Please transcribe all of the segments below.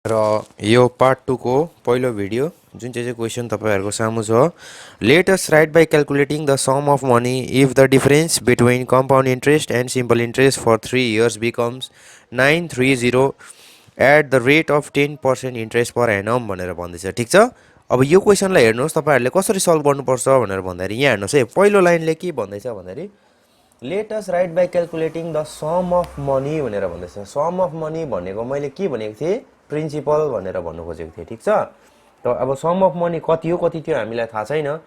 र यो पार्ट 2 को पहिलो भिडियो जुन चाहिँ क्वेसन तपाईहरुको सामु छ let us write by calculating the sum of money if the difference between compound interest and simple interest for 3 years becomes 930 at the rate of 10% interest per annum भनेर भन्दैछ। ठीक छ, अब यो क्वेसनलाई हेर्नुहोस् तपाईहरुले कसरी सल्भ गर्नुपर्छ भनेर भन्दाखेरि यहाँ हेर्नुहोस् है, पहिलो लाइनले के भन्दैछ भन्दाखेरि let us write by calculating the sum of money भनेर भन्दैछ। सम अफ मनी भनेको मैले के भनेको थिएँ, प्रिन्सिपल भनेर भन्नु खोजेको थिएँ। ठीक छ, त अब सम अफ मनी कति हो कति थियो हामीलाई थाहा छैन।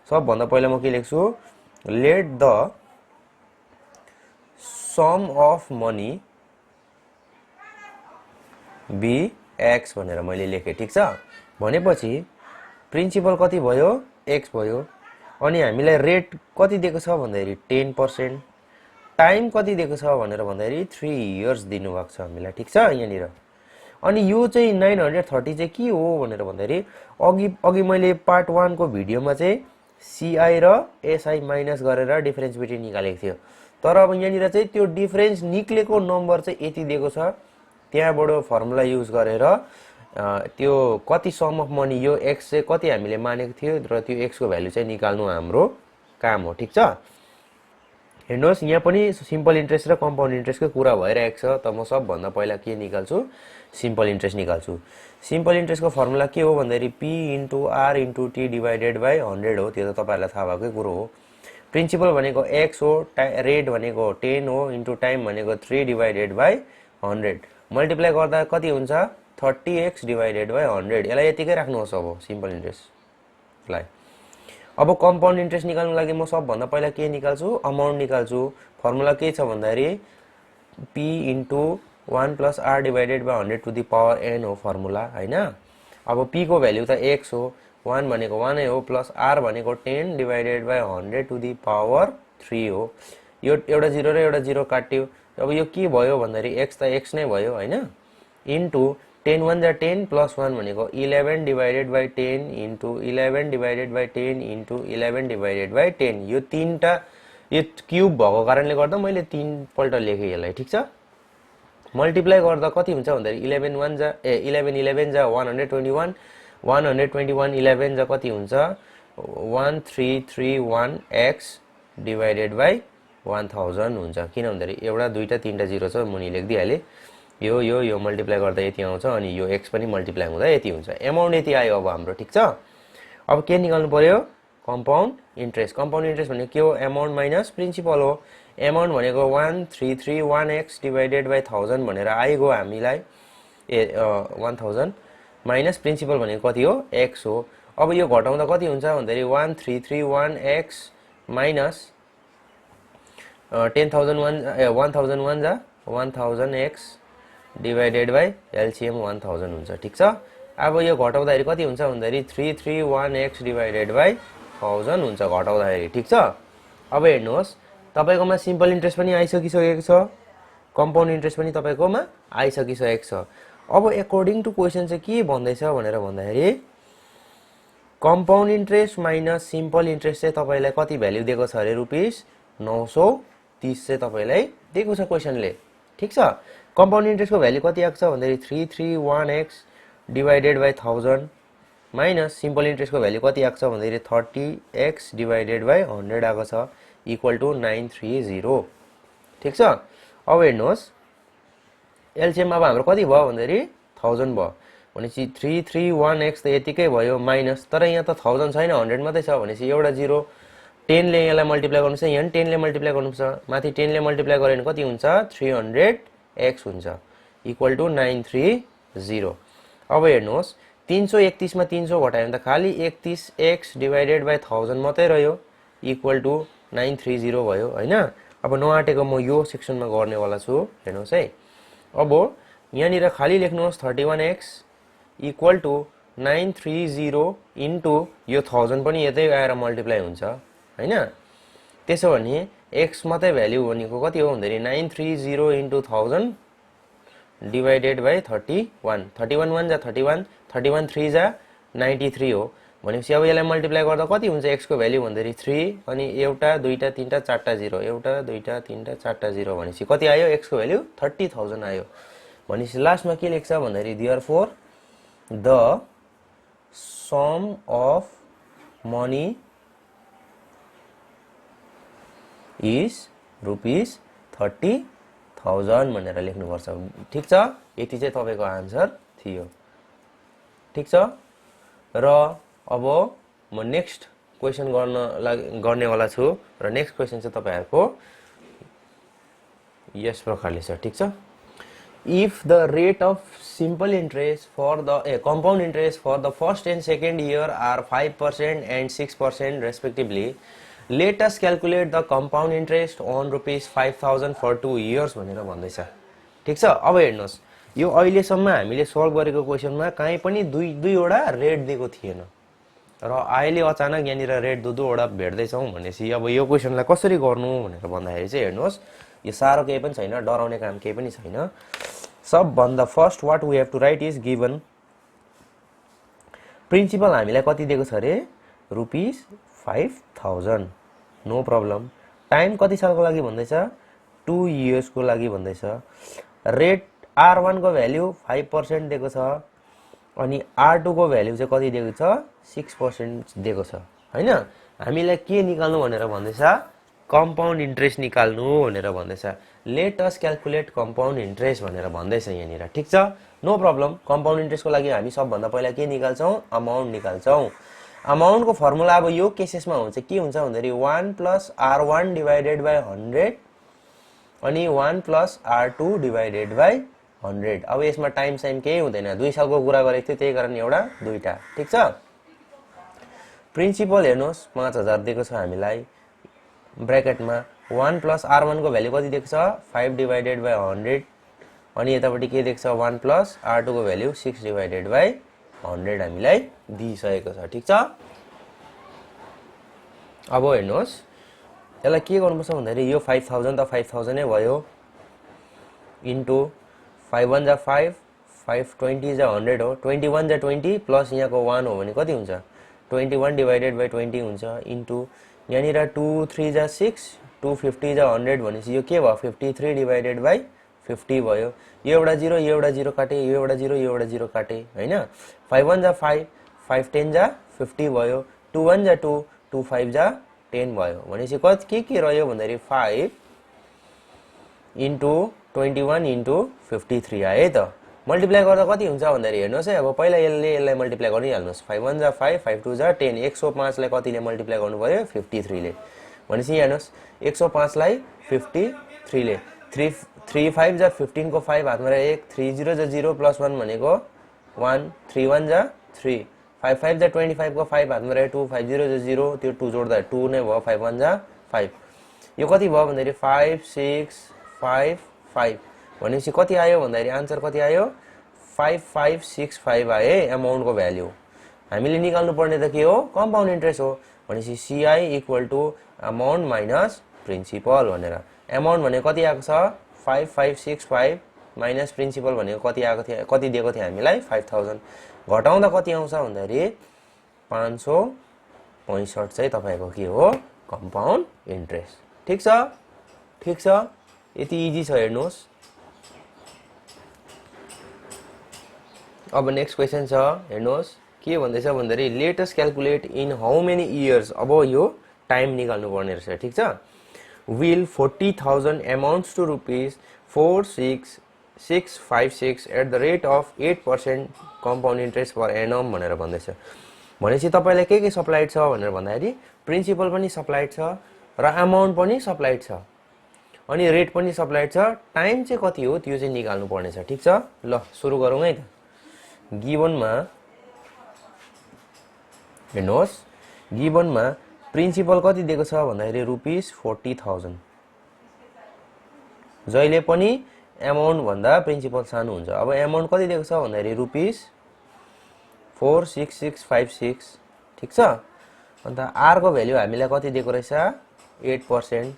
सबभन्दा पहिला म के लेख्छु, let the sum of money be x भनेर मैले लेखेँ। ठीक छ, भनेपछि प्रिन्सिपल कति भयो, एक्स भयो। अनि हामीलाई रेट कति दिएको छ भन्दाखेरि 10%, टाइम कति दिएको छ भनेर भन्दाखेरि 3 इयर्स दिनुभएको छ हामीलाई। ठीक छ, यहाँनिर अनि यो चाहिँ 930 चाहिँ के हो भनेर भन्दाखेरि अघि मैले पार्ट 1 को भिडियोमा चाहिँ सीआई र एसआई माइनस गरेर डिफरेन्स बिट्विन निकालेको थियो। तर अब यहाँनिर चाहिँ त्यो डिफरेन्स निक्लेको नम्बर चाहिँ यति दिएको छ, त्यहाँबाट फर्मुला युज गरेर त्यो कति सम अफ मनी यो एक्स चाहिँ कति हामीले मानेको थियो र त्यो एक्स को भ्यालु चाहिँ निकाल्नु हाम्रो काम हो। ठीक छ, हेर्नुहोस् यहाँ पनि सिम्पल इन्ट्रेस्ट र कम्पाउन्ड इन्ट्रेस्टको कुरा भइरहेको छ। त म सबभन्दा पहिला के निकाल्छु, सिम्पल इन्ट्रेस्ट निकाल्छु। सिम्पल इन्ट्रेस्टको फर्मुला के हो भन्दाखेरि P into R into T divided by 100 हो। त्यो त तपाईहरुलाई थाहा भएकै कुरो हो। प्रिन्सिपल भनेको एक्स हो, रेट भनेको 10 हो, इन्टु टाइम भनेको 3 डिभाइडेड बाई 100 मल्टिप्लाई गर्दा कति हुन्छ 30x डिभाइडेड बाई 100। यसलाई यतिकै राख्नुहोस्। अब सिम्पल इन्ट्रेस्टलाई अब कम्पाउन्ड इन्ट्रेस्ट निकाल्नु लागि म सबभन्दा पहिला के निकाल्छु, अमाउन्ट निकाल्छु। फर्मुला के छ भन्दाखेरि p into 1 plus R divided by 100 to the power n हो फर्मुला हैन। अब p को भ्यालु त x हो, 1 भनेको 1 नै हो, प्लस r भनेको 10 divided by 100 to the power 3 हो। यो एउटा 0 र एउटा 0 काट्यो। अब यो के भयो भन्दाखेरि x त x नै भयो हैन, इन्टु 10 1 जा 10 प्लस 1 भनेको 11 divided by 10 into 11 divided by 10 into 11 divided by 10। यो तीनटा यो क्युब भएको कारणले गर्दा मैले 3 पल्ट लेखेँ यसलाई। ठीक छ, मल्टिप्लाई गर्दा कति हुन्छ भन्दाखेरि 11 1 जा 11 11 जा 121 121 11 जा कति हुन्छ 1331 x डिभाइडेड बाई 1000 हुन्छ। किन भन्दाखेरि एउटा दुईटा तीनटा 0 छ, मुनि लेखिदिहालेँ। यो मल्टिप्लाई गर्दा यति आउँछ अनि यो x पनि मल्टिप्लाई हुँदा यति हुन्छ। एमाउन्ट यति आयो अब हाम्रो। ठीक छ, अब के निकाल्नु पर्यो, कम्पाउन्ड इन्ट्रेस्ट। कम्पाउन्ड इन्ट्रेस्ट भनेको के हो, एमाउन्ट माइनस प्रिन्सिपल हो। एमाउन्ट भनेको 1331x डिभाइडेड बाई 1000 भनेर आइगयो हामीलाई 1000 माइनस प्रिन्सिपल भनेको कति हो, x हो। अब यो घटाउँदा कति हुन्छ भन्दाखेरि 1331x माइनस 1001 जा 1000x डिभाइडेड बाई एलसीएम 1000 हुन्छ। ठीक छ, अब यो घटाउँदाखेरि कति हुन्छ भन्दाखेरि 331x डिभाइडेड बाई 1000 हुन्छ घटाउँदाखेरि। ठीक छ, अब हेर्नुहोस् तपाईकोमा सिम्पल इन्ट्रेस्ट पनि आइसकिसकेको छ, कम्पाउन्ड इन्ट्रेस्ट पनि तपाईकोमा आइसकिसकेको छ। अब अकर्डिङ टु क्वेसन चाहिँ के भन्दैछ भनेर भन्दाखेरि compound interest minus simple interest चाहिँ तपाईलाई कति भ्यालु दिएको छ अरे, रुपीस 930 चाहिँ तपाईलाई दिएको छ क्वेसनले। ठीक छ, कम्पाउन्ड इन्ट्रेस्टको भ्यालु कति आएको छ भन्दाखेरि 331x divided by 1000 minus simple इन्ट्रेस्टको भ्यालु कति आएको छ भन्दाखेरि 30x डिभाइडेड बाई 100 आएको छ इक्वल टु 930। ठीक छ, अब हेर्नुहोस् एलसीएम अब हाम्रो कति भयो भन्दाखेरि 1000 भयो भनेपछि 331x त यतिकै भयो माइनस, तर यहाँ त 1000 छैन 100 मात्रै छ भनेपछि एउटा 0 10 ले यसलाई मल्टिप्लाई गर्नुछ, यहाँ 10 ले मल्टिप्लाई गर्नुपर्छ, माथि 10 ले मल्टिप्लाई गरे भने कति हुन्छ 300x हुन्छ इक्वल टु 930। अब हेर्नुहोस् 331 मा 300 घटायो भने त खाली 31x डिभाइडेड बाई 1000 मात्रै रह्यो इक्वल टु 930 भयो हैन। अब नआटेको म यो सेक्सनमा गर्नेवाला छु, हेर्नुहोस् है। अब यहाँनिर खाली लेख्नुहोस् 31x इक्वल टु 930 इन्टु यो 1000 पनि यतै आएर मल्टिप्लाई हुन्छ हैन। त्यसो भने x मात्रै भ्यालु भनेको कति हो भन्दाखेरि 930 इन्टु 1000 डिभाइडेड बाई 31 31 1 जा 31 31 3 जा 93 हो भनेपछि अब यसलाई मल्टिप्लाई गर्दा कति हुन्छ x को भ्यालु भन्दाखेरि 3 अनि एउटा दुईटा तीनटा चारटा 0 एउटा दुईटा तीनटा चारटा 0 भनेपछि कति आयो x को भ्यालु 30000 आयो। भनेपछि लास्टमा के लेख्छ भन्दाखेरि therefore the sum of money is ₹30,000 भनेर लेख्नुपर्छ। ठिक छ, यति चाहिँ तपाईको आन्सर थियो। ठिक छ, र अब म नेक्स्ट क्वेशन गर्नेवाला छु र नेक्स्ट क्वेशन चाहिँ तपाईहरुको यस प्रकारले छ। ठिक छ, if the rate of simple interest for the compound interest for the first and second year are 5% and 6% respectively, let us calculate the compound interest on ₹5,000 for 2 years भनेर भन्दैछ। ठीक छ, अब हेर्नुस्, यो अहिलेसम्म हामीले सल्भ गरेको क्वेशनमा कहीँ पनि दुईवटा रेट दिएको थिएन र अहिले अचानक यहाँनिर रेट दुईवटा भेट्दैछौँ भनेपछि अब यो क्वेशनलाई कसरी गर्नु भनेर भन्दाखेरि चाहिँ हेर्नुस्, यो सारो केही पनि छैन, डराउने काम केही पनि छैन। सबभन्दा first what we have to write is given principal हामीलाई कति दिएको छ अरे ₹5,000, नो प्रब्लम। टाइम कति सालको लागि भन्दैछ 2 इयर्स को लागि भन्दैछ। रेट R1 को भ्यालु 5% दिएको छ अनि R2 को भ्यालु चाहिँ कति दिएको छ 6% दिएको छ हैन। हामीलाई के निकाल्नु भनेर भन्दैछ कम्पाउन्ड इन्ट्रेस्ट निकाल्नु भनेर भन्दैछ। Let us calculate compound interest भनेर भन्दैछ यहाँनिर। ठीक छ, नो प्रब्लम। कम्पाउन्ड इन्ट्रेस्टको लागि हामी सबभन्दा पहिला के निकाल्छौं अमाउन्ट निकाल्छौं। अमाउन्टको फर्मुला अब यो केसेसमा हुन्छ के हुन्छ भन्दाखेरि 1 + R1 डिवाइडेड बाइ 100 अनि 1 + R2 डिवाइडेड बाइ 100। अब यसमा टाइम साइन केही हुँदैन, 2 सालको कुरा गरेको थियो त्यही कारण एउटा दुईटा। ठीक छ, प्रिन्सिपल हेर्नुस् 5000 दिएको छ हामीलाई, ब्र्याकेटमा 1 + R1 को भ्यालु कति दिएको छ 5 डिवाइडेड बाइ 100 अनि यतापट्टि के दिएको छ 1 + R2 को भ्यालु 6 डिवाइडेड बाइ 100 हामीलाई दिइसकेको छ। ठीक छ, अब हेर्नुस् यसलाई के गर्नुपर्छ भन्दाखेरि यो 5000 त 5000 नै भयो इन्टु 5 1 जा 5 5 20 जा 100 हो, 21 जा 20 प्लस यहाँको 1 हो भने कति हुन्छ 21 डिवाइडेड बाइ 20 हुन्छ इन्टु यहाँनिर 2 3 जा 6 250 जा 100 भनेपछि यो के भयो 53 डिवाइडेड बाइ 50 भयो। यो एउटा 0 यो एउटा 0 काटे, यो एउटा 0 यो एउटा 0 काटे हैन। 5 1 जा 5 5 10 जा 50 भयो, 2 1 जा 2 2 5 जा 10 भयो भनेपछि कति के रह्यो भन्दाखेरि 5 इन्टु 21 इन्टु 53 आयो है त। मल्टिप्लाई गर्दा कति हुन्छ भन्दाखेरि हेर्नुस् है, अब पहिला यसलाई मल्टिप्लाई गरिहाल्नुस्। 5 1 जा 5 5 2 जा 10 105 लाई कतिले मल्टिप्लाई गर्नु पर्यो 53 ले भनेपछि हेर्नुस् 105 लाई 53 ले 3 5 जा 15 को 5 हातमा 1 3 0 जा 0 प्लस 1 भनेको 1 3 1 जा 3 5 5 जा 25 को 5 हातमा 2 5 0 जा 0 त्यो 2 जोड्दा 2 नै भयो 5 1 जा 5 यो कति भयो भन्दाखेरि 5 6 5 5 भनेपछि कति आयो भन्दाखेरि आन्सर कति आयो 5565 आए अमाउन्टको भ्यालु। हामीले निकाल्नु पर्ने त के हो कम्पाउन्ड इन्ट्रेस्ट हो भनेपछि CI = अमाउन्ट माइनस प्रिन्सिपल भनेर। अमाउन्ट भने कति आएको छ 5565 माइनस प्रिन्सिपल भनेको कति आएको थियो कति दिएको थियो हामीलाई 5000 घटाउँदा कति आउँछ भन्दाखेरि 565 चाहिँ तपाईको के हो कम्पाउन्ड इन्ट्रेस्ट। ठीक छ, ठीक छ, यति इजी छ हेर्नुस्। अब नेक्स्ट क्वेशन छ हेर्नुस् के भन्दैछ भन्दाखेरि let us calculate in how many years. अब यो टाइम निकाल्नु पर्ने रहेछ। ठीक छ, will 40,000 amounts to ₹46656 at the rate of 8% compound interest per annum भनेर भन्दैछ। भनेपछि तपाईलाई के सप्लाइड छ भनेर भन्दाखेरि प्रिन्सिपल पनि सप्लाइड छ र अमाउन्ट पनि सप्लाइड छ अनि रेट पनि सप्लाइड छ। टाइम चाहिँ कति हो त्यो चाहिँ निकाल्नु पर्ने छ। ठीक छ, ल सुरु गरौँ है त। गिवनमा हेर्नुहोस् गिवनमा प्रिन्सिपल कति दिएको छ भन्दाखेरि ₹40,000। जहिले पनि अमाउन्ट भन्दा प्रिन्सिपल सानो हुन्छ। अब अमाउन्ट कति दिएको छ भन्दाखेरि ₹46656। ठीक छ, अन्त R को भ्यालु हामीलाई कति दिएको रहेछ 8%।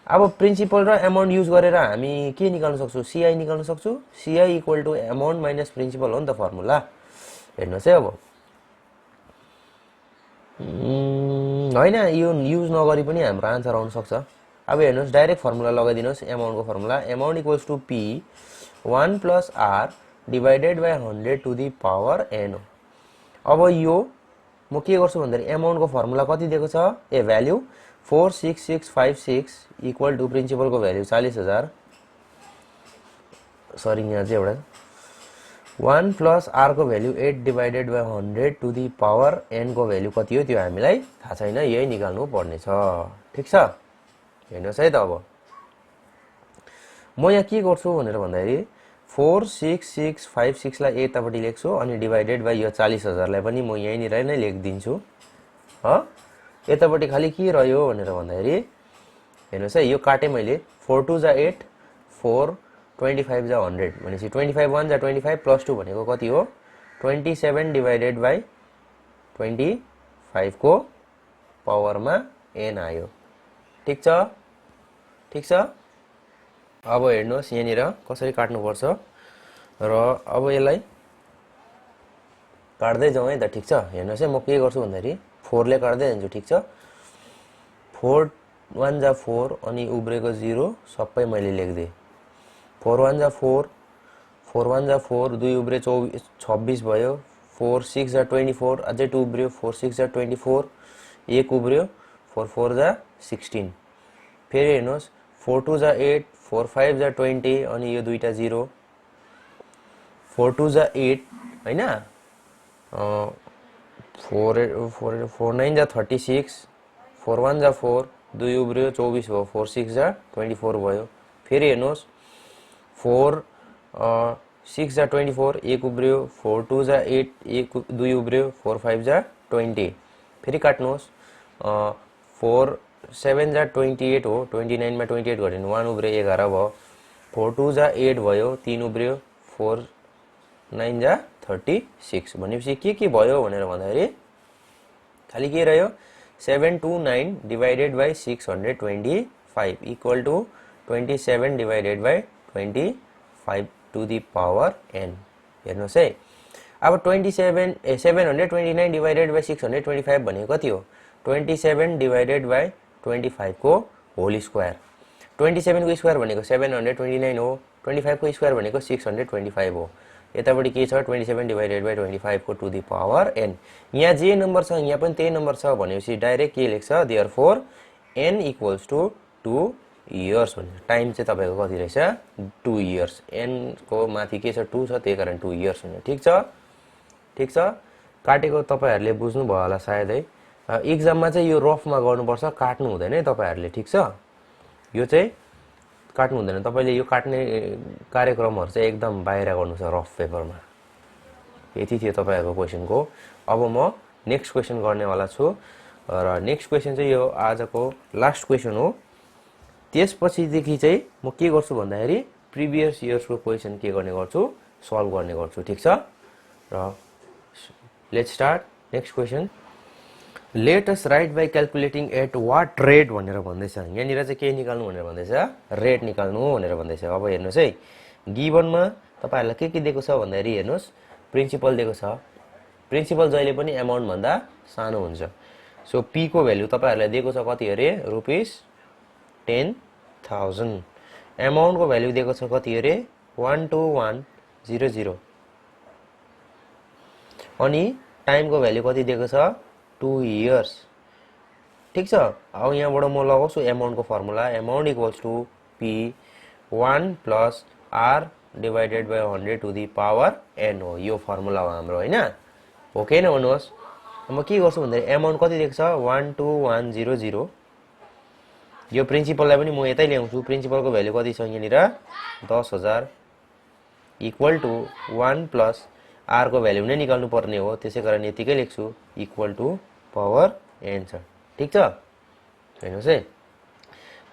अब प्रिन्सिपल र अमाउन्ट युज गरेर हामी के निकाल्न सक्छौ CI निकाल्न सक्छौ। CI = अमाउन्ट माइनस प्रिन्सिपल हो नि त फर्मुला। हेर्नुस् है अब हैन यो युज नगरी पनि हाम्रो आन्सर आउन सक्छ। अब हेर्नुस् डाइरेक्ट फर्मुला लगाइदिनुस् अमाउन्टको formula amount = P 1 plus are divided by 100 to the power n हो। अब यो म के गर्छु भन्दाखेरि एमाउन्टको फर्मुला कति दिएको छ, भ्याल्यु 46656 इक्वल टू प्रिन्सिपलको भ्याल्यु 40,000, सरी यहाँ चाहिँ एउटा 1 प्लस आर को value 8 divided by 100 to the power n को भ्याल्यु कति हो त्यो हामीलाई थाहा छैन, यही निकाल्नु पर्ने छ। ठिक छ, हेर्नुहोस् है त। अब म यहाँ के गर्छु भनेर भन्दाखेरि 46656 लाई यतापट्टि लेख्छु अनि डिवाइडेड बाई यो 40,000 लाई पनि म यहीँनिर नै लेखिदिन्छु। यतापट्टि खालि के रह्यो भनेर भन्दाखेरि हेर्नुहोस् है, यो काटेँ मैले, 4 2 जा 8, 4 25 जा 100 भनेपछि 25 1 जा 25 प्लस 2 भनेको कति हो, 27 डिवाइडेड बाई 25 को पावरमा एन आयो। ठिक छ, ठिक छ। अब हेर्नुहोस् यहाँनिर कसरी काट्नुपर्छ र अब यसलाई काट्दै जाउँ है त। ठिक छ, हेर्नुहोस् है, म के गर्छु भन्दाखेरि 4 ले काट्दै जान्छु। ठिक छ, 4 1 जा 4 अनि उब्रेको 0 सबै मैले लेख्दिएँ। 4 1 जा 4, 4 1 जा 4, 2 उब्रे 26 भयो, 4 6 जा 24, अझै 2 उब्रियो, 4 6 जा 24, 1 उब्रियो, 4 4 जा 16। फेरि हेर्नुहोस् 4 2 जा 8, 4 5 जा 20 अनि यो दुईटा 0, 4 2 जा 8 हैन, 4 9 जा 36, 4 1 जा 4, 2 उब्रियो 24 भयो, 4 6 जा 24 भयो। फेरि हेर्नुहोस् 4 6 जा 24, 1 उब्रियो, 4 2 जा 8, 1 2 उब्रियो, 4 5 जा 20। फेरि काट्नुहोस् 4 7 जा 28 हो, 29 मा 28 घट्यो भने 1 उब्रियो 11 भयो, 4 2 जा 8 भयो, 3 उब्रियो, 4 9 जा 36 भनेपछि के भयो भनेर भन्दाखेरि खालि के रह्यो, 729 divided by 625 equal to 27 divided by 25 to the power n. हेर्नुहोस् है, अब 729 डिवाइडेड बाई 625 भनेको कति हो, 27 डिवाइडेड बाई 25 को होल स्क्वायर। 27 को स्क्वायर भनेको 729 हो, 25 को स्क्वायर भनेको 625 हो। यतापट्टि के छ, 27 डिवाइडेड बाई 25 को टू दी पावर एन। यहाँ जे नम्बर छ यहाँ पनि त्यही नम्बर छ भनेपछि डाइरेक्ट के लेख्छ, therefore n equals to 2 years भनेर। टाइम चाहिँ तपाईको कति रहेछ, 2 इयर्स। एन को माथि के छ, 2 छ, त्यही कारण 2 इयर्स भनेर। ठिक छ, ठिक छ। काटेको तपाईहरुले बुझ्नु भयो होला सायदै। एक्जाममा चाहिँ यो रफमा गर्नुपर्छ, काट्नु हुँदैन है तपाईहरुले। ठिक छ, यो चाहिँ काट्नु हुँदैन, तपाईले यो काट्ने कार्यक्रमहरु चाहिँ एकदम बाहिर गर्नु छ रफ पेपरमा। यति थियो तपाईहरुको क्वेशनको। अब म नेक्स्ट क्वेशन गर्नेवाला छु र नेक्स्ट क्वेशन चाहिँ यो आजको लास्ट क्वेशन हो। त्यसपछिदेखि चाहिँ म के गर्छु भन्दाखेरि प्रिभियस इयर्सको क्वेशन के गर्ने गर्छु, सल्भ गर्ने गर्छु। ठिक छ, र let's start next question. Let us write by calculating at what rate भनेर भन्दैछ। यहाँनिर चाहिँ के निकाल्नु भनेर भन्दैछ, रेट निकाल्नु भनेर भन्दैछ। अब हेर्नुहोस् है, गिभनमा तपाईहरुलाई के दिएको छ भन्दाखेरि हेर्नुहोस्, प्रिन्सिपल दिएको छ। प्रिन्सिपल जहिले पनि एमाउन्ट भन्दा सानो हुन्छ। सो पी को भ्यालु तपाईहरुलाई दिएको छ कति अरे, ₹10,000। एमाउन्ट को भ्यालु दिएको छ कति अरे, 12100। अनि टाइम को भ्यालु कति दिएको छ, 2 इयर्स। ठीक छ, अब यहाँबाट म लगाउँछु एमाउन्ट को formula. Amount equals to P 1 plus are divided by 100 to the power n हो। यो फर्मुला हो हाम्रो, हैन? हो कि हैन भन्नुहोस्। म के गर्छु भन्दाखेरि एमाउन्ट कति दिएको छ, 12100। यो प्रिन्सिपललाई पनि म यतै ल्याउँछु। प्रिन्सिपलको भ्यालु कति छ यहाँनिर, 10,000 इक्वल टू 1 प्लस आर को भ्यालु नै निकाल्नु पर्ने हो, त्यसैकारण यतिकै लेख्छु, इक्वल टू पावर एन छ। ठीक छ, हेर्नुहोस् है,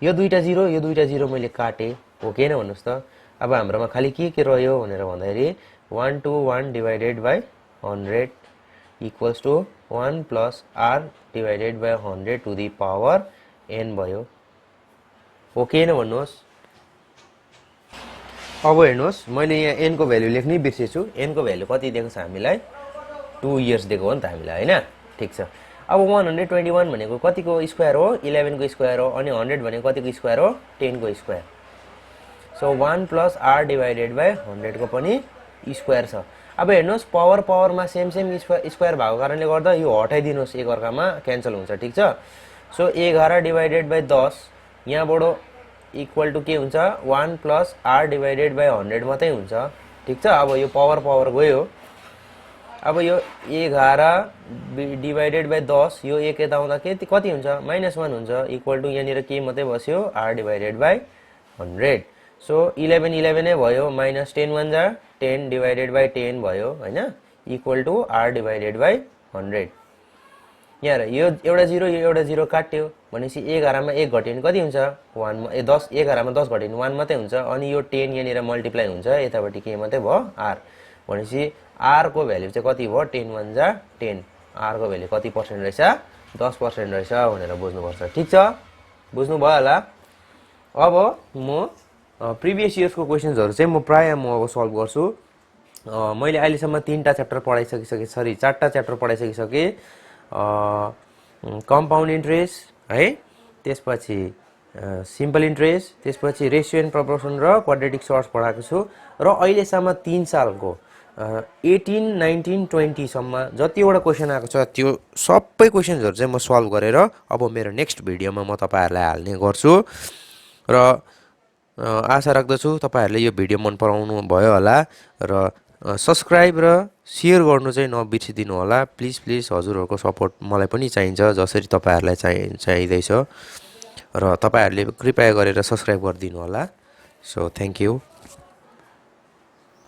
यो दुईटा 0 यो दुईटा 0 मैले काटेँ। हो कि हैन भन्नुहोस् त। अब हाम्रोमा खाली के रह्यो भनेर भन्दाखेरि 121 divided by 100 equals to 1 plus are divided by 100 to the power n भयो। हो कि हैन भन्नुहोस्। अब हेर्नुहोस्, मैले यहाँ एन को भ्यालु लेख्नै बिर्सेछु। एन को भ्यालु कति दिएको छ हामीलाई, 2 इयर्स दिएको हो नि त हामीलाई, हैन? ठीक छ। अब 121 भनेको कतिको स्क्वायर हो, 11 को स्क्वायर हो। अनि 100 भनेको कतिको स्क्वायर हो, 10 को square. So 1 plus R divided by 100 को पनि स्क्वायर छ। अब हेर्नुहोस् पावरमा सेम स्क्वायर भएको कारणले गर्दा यो हटाइदिनुहोस्, एक अर्कामा क्यान्सल हुन्छ, ठिक छ। सो 11 डिभाइडेड बाई 10 यहाँबाट इक्वल टु के हुन्छ 1 प्लस आर डिभाइडेड बाई 100 मात्रै हुन्छ, ठिक छ। अब यो पावर गयो। अब यो 11 डिभाइडेड बाई 10 यो एक यता आउँदा कति हुन्छ -1 हुन्छ, इक्वल टु यहाँनिर के मात्रै बस्यो आर डिभाइडेड बाई 100। सो 11 नै भयो, -10 1 जा 10 डिभाइडेड बाई 10 भयो हैन, equal to R divided by 100। यहाँ यो एउटा 0 यो एउटा 0 काट्यो भनेपछि 11 मा 1 घट्यो भने कति हुन्छ 1 मा 10 11 मा 10 घट्यो भने 1 मात्रै हुन्छ। अनि यो 10 यहाँनिर मल्टिप्लाई हुन्छ, यतापट्टि के मात्रै भयो आर, भनेपछि आर को भ्यालु चाहिँ कति भयो 10 1 जा 10, आर को भ्यालु कति पर्सेन्ट रहेछ 10% रहेछ भनेर बुझ्नुपर्छ, ठिक छ। बुझ्नु भयो होला। अब म प्रिभियस इयर्सको क्वेशन्सहरु चाहिँ म प्राय अब सल्भ गर्छु। मैले अहिलेसम्म 3टा च्याप्टर पढाइसकिसके, सरी 4टा च्याप्टर पढाइसकिसके। कम्पाउन्ड इन्ट्रेस्ट है, त्यसपछि सिम्पल इन्ट्रेस्ट, त्यसपछि रेसियो एन्ड प्रपोर्सन र क्वाड्रेटिक सर्ट्स पढाएको छु। र अहिलेसम्म 3 सालको 18 19 20 सम्म जतिवटा क्वेशन आएको छ त्यो सबै क्वेशन्सहरु चाहिँ म सल्भ गरेर अब मेरो नेक्स्ट भिडियोमा म तपाईहरुलाई हाल्ने गर्छु। र आशा राख्दछु तपाईहरुले यो भिडियो मन पराउनु भयो होला र सब्स्क्राइब र शेयर गर्नु चाहिँ नबिर्सिदिनु होला। प्लिज हजुरहरुको सपोर्ट मलाई पनि चाहिन्छ, जसरी तपाईहरुलाई चाहिँदैछ। र तपाईहरुले कृपया गरेर सब्स्क्राइब गरिदिनु होला। So thank you.